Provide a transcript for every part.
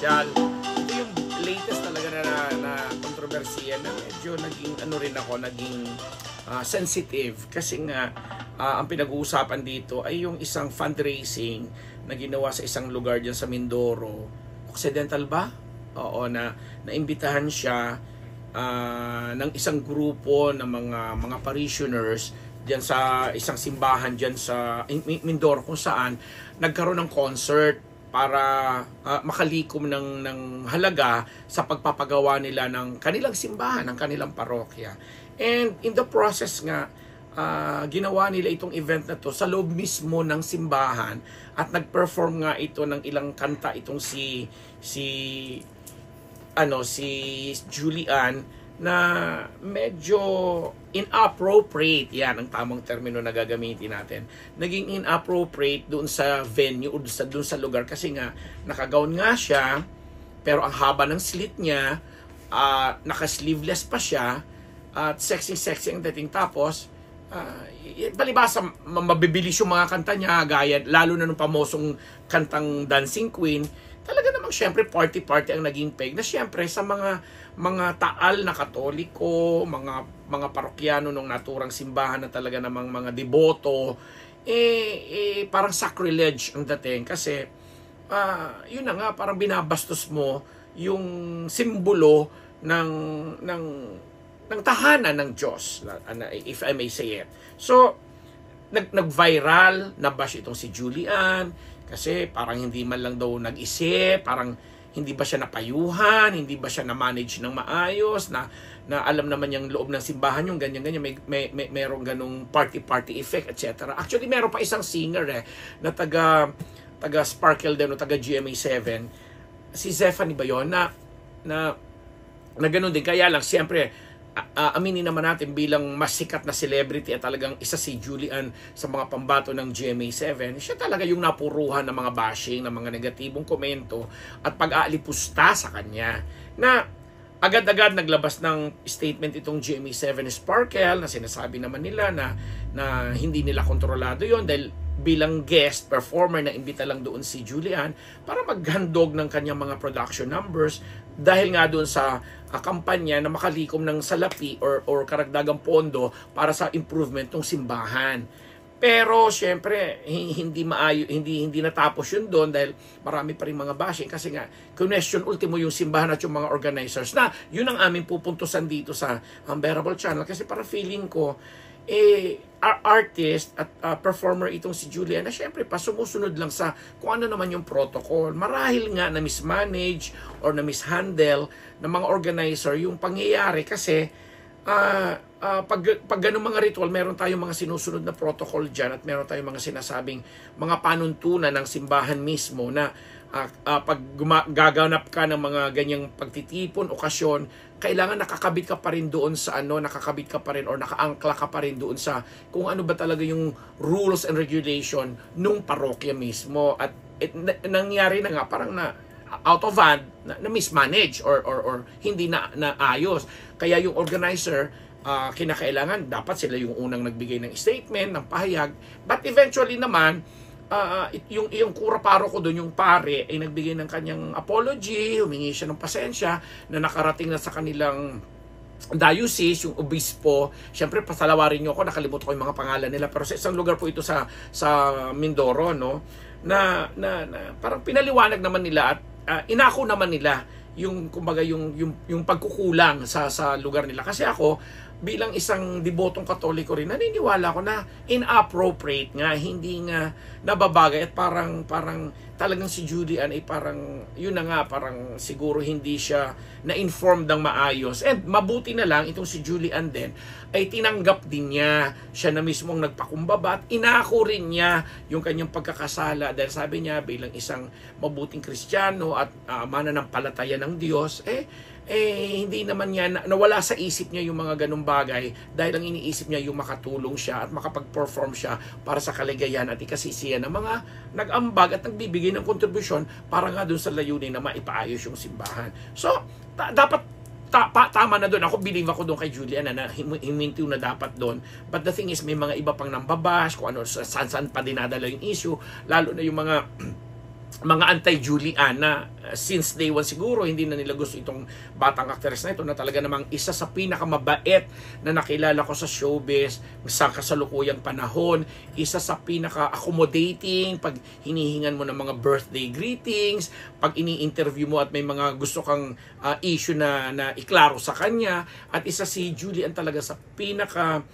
controversial. Ito yung latest talaga na kontrobersiya na medyo naging naging sensitive kasi nga ang pinag-uusapan dito ay yung isang fundraising na ginawa sa isang lugar diyan sa Mindoro. Occidental ba? Oo, na naimbitahan siya ng isang grupo ng mga parishioners diyan sa isang simbahan diyan sa Mindoro kung saan nagkaroon ng concert para makalikom ng halaga sa pagpapagawa nila ng kanilang simbahan, ng kanilang parokya. And in the process nga, ginawa nila itong event na to sa loob mismo ng simbahan at nag-perform nga ito ng ilang kanta itong si Julian na medyo inappropriate, yan ang tamang termino na gagamitin natin. Naging inappropriate doon sa venue o doon sa lugar kasi nga nakagown nga siya pero ang haba ng slit niya, naka-sleeveless pa siya at sexy ang dating. Tapos balibasa mabibilis yung mga kanta niya gaya lalo na nung pamosong kantang Dancing Queen. Talaga namang syempre party ang naging peg na syempre sa mga taal na Katoliko, mga parokyano ng naturang simbahan na talaga namang mga deboto, parang sacrilege ang dating kasi yun na nga parang binabastos mo yung simbolo ng tahanan ng Diyos, if I may say it. So nag-viral na bash itong si Julian kasi parang hindi man lang daw nag-isip, parang hindi ba siya napayuhan, hindi ba siya na-manage ng maayos, na alam naman yung loob ng simbahan yung ganyan, merong ganung party effect, etc. Actually, meron pa isang singer na taga Sparkle din o taga GMA7, si Zephanie ba yun, na ganun din. Kaya lang, siyempre, aminin naman natin bilang mas sikat na celebrity at talagang isa si Julian sa mga pambato ng GMA7, siya talaga yung napuruhan ng mga bashing, ng mga negatibong komento at pag-aalipusta sa kanya. Na agad-agad naglabas ng statement itong GMA7 Sparkle na sinasabi naman nila na hindi nila kontrolado yon dahil bilang guest performer na imbita lang doon si Julian para maghandog ng kanyang mga production numbers dahil nga doon sa kampanya na makalikom ng salapi or karagdagang pondo para sa improvement ng simbahan. Pero syempre hindi natapos yun doon dahil marami pa rin mga bashing kasi nga question ultimo yung simbahan at yung mga organizers na yun ang aming pupuntusan dito sa Unbearable Channel kasi para feeling ko artist at performer itong si Julian na syempre pa sumusunod lang sa kung ano naman yung protocol. Marahil nga na mismanage or na mishandle ng mga organizer yung pangyayari kasi pag ganun mga ritual, meron tayong mga sinusunod na protocol dyan at meron tayong mga sinasabing mga panuntunan ng simbahan mismo na pag gaganap ka ng mga ganyang pagtitipon, okasyon, kailangan nakakabit ka pa rin doon sa nakakabit ka pa rin or nakaangkla ka pa rin doon sa kung ano ba talaga yung rules and regulation nung parokya mismo. At nangyari na nga parang na out of hand, na mismanage or hindi na ayos. Kaya yung organizer, kinakailangan dapat sila yung unang nagbigay ng statement, ng pahayag. But eventually naman, yung kura paro ko doon, yung pare, ay nagbigay ng kanyang apology, humingi siya ng pasensya na nakarating na sa kanilang diocese, yung obispo. Siyempre, pasalawarin nyo ako, nakalimutan ko yung mga pangalan nila. Pero sa isang lugar po ito sa Mindoro, no? Na parang pinaliwanag naman nila at inako naman nila yung kumbaga yung pagkukulang sa lugar nila. Kasi ako bilang isang debotong Katoliko rin, naniniwala ko na inappropriate nga, hindi nga nababagay at parang talagang si Julian ay parang yun na nga, parang siguro hindi siya na-informed ng maayos. And mabuti na lang itong si Julian din ay tinanggap din niya, siya na mismo ang nagpakumbaba at inako rin niya yung kanyang pagkakasala dahil sabi niya bilang isang mabuting Kristiyano at mananampalataya ng Diyos, hindi naman niya, nawala sa isip niya yung mga ganung bagay dahil ang iniisip niya yung makatulong siya at makapag-perform siya para sa kaligayahan at ikasisiyan ng mga nag-ambag at nagbibigay ng kontribusyon para nga doon sa layunin na maipaayos yung simbahan. So, dapat tama na doon. Ako, believe ako doon kay Julian na himinti na dapat doon. But the thing is, may mga iba pang nambabash, kung ano, saan pa dinadala yung issue, lalo na yung mga mga anti-Julian na since day one siguro hindi na nila gusto itong batang actress na ito, na talaga namang isa sa pinakamabait na nakilala ko sa showbiz sa kasalukuyang panahon, isa sa pinaka-accommodating pag hinihingan mo ng mga birthday greetings, pag ini-interview mo at may mga gusto kang issue na iklaro sa kanya, at isa si Julian talaga sa pinaka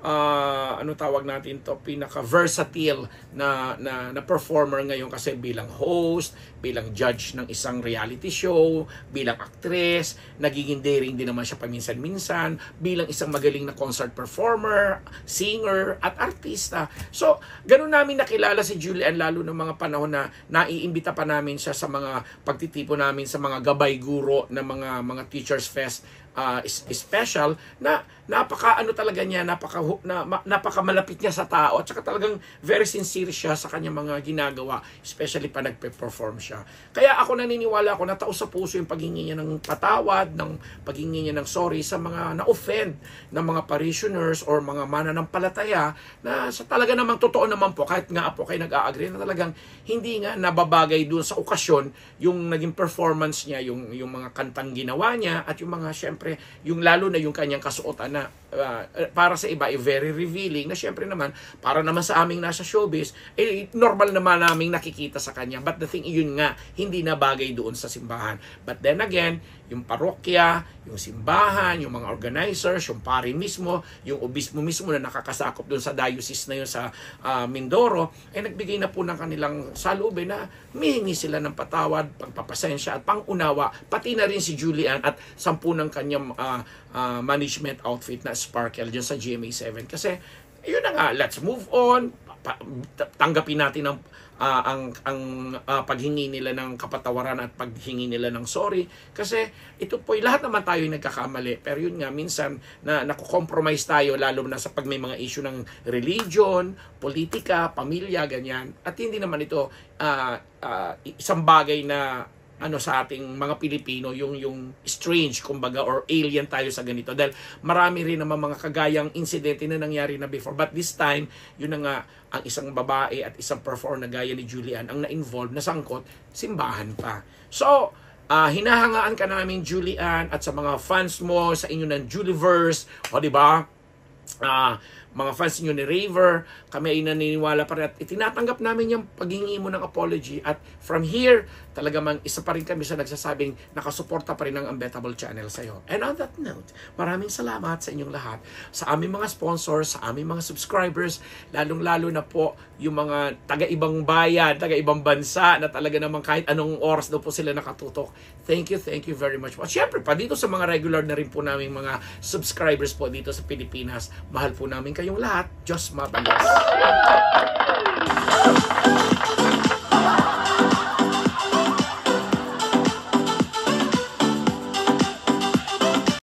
ano tawag natin to, pinaka-versatile na performer ngayon, kasi bilang host, bilang judge ng isang reality show, bilang actress, nagiging daring din naman siya paminsan-minsan, bilang isang magaling na concert performer, singer, at artista. So, ganun namin nakilala si Julian, lalo ng mga panahon na naiimbita pa namin siya sa mga pagtitipo namin sa mga gabay guro na mga Teachers Fest special, na napaka ano talaga niya, napaka malapit niya sa tao, at saka talagang very sincere siya sa kanyang mga ginagawa, especially pa nagpe-perform siya. Kaya ako naniniwala ako na taos sa puso yung paghingi niya ng patawad, ng paghingi niya ng sorry sa mga na-offend ng mga parishioners or mga mananampalataya, na sa talaga namang totoo naman po, kahit nga po kayo nag-a-agree na talagang hindi nga nababagay doon sa okasyon yung naging performance niya, yung mga kantang ginawa niya, at yung mga syempre yung lalo na yung kanyang kasuotan na para sa iba very revealing, na syempre naman para naman sa aming nasa showbiz normal naman naming nakikita sa kanya, but the thing yun nga hindi na bagay doon sa simbahan. But then again, yung parokya, yung simbahan, yung mga organizers, yung pari mismo, yung obispo mismo na nakakasakop doon sa diocese na yun sa Mindoro, ay nagbigay na po ng kanilang salubin na humihingi sila ng patawad, pagpapasensya at pangunawa, pati na rin si Julian at 10 ng kanyang management outfit na Sparkle dyan sa GMA7. Kasi yun na nga, let's move on, tanggapin natin ang paghingi nila ng kapatawaran at paghingi nila ng sorry, kasi ito po lahat naman tayo nagkakamali, pero yun nga minsan na nakukompromise tayo, lalo na sa pag may mga issue ng religion, politika, pamilya, ganyan, at hindi naman ito isang bagay na sa ating mga Pilipino, yung strange kumbaga or alien tayo sa ganito, dahil marami rin naman mga kagayang insidente na nangyari na before, but this time yun na nga, ang isang babae at isang performer na gaya ni Julian ang na-involve, na sangkot, simbahan pa. So hinahangaan ka namin, Julian, at sa mga fans mo, sa inyo ng Juliverse, o diba, mga fans niyo ni Raver, kami ay naniniwala pa rin at itinatanggap namin yung paghingi mo ng apology, at from here talaga man isa pa rin kami sa nagsasabing nakasuporta pa rin ng Unbettable Channel sa iyo. And on that note, maraming salamat sa inyong lahat, sa aming mga sponsors, sa aming mga subscribers, lalong-lalo na po yung mga taga-ibang bayan, taga-ibang bansa na talaga naman kahit anong oras daw po sila nakatutok. Thank you very much po. At syempre pa dito sa mga regular na rin po namin mga subscribers po dito sa Pilipinas, mahal po namin kayong lahat. Diyos mabalas.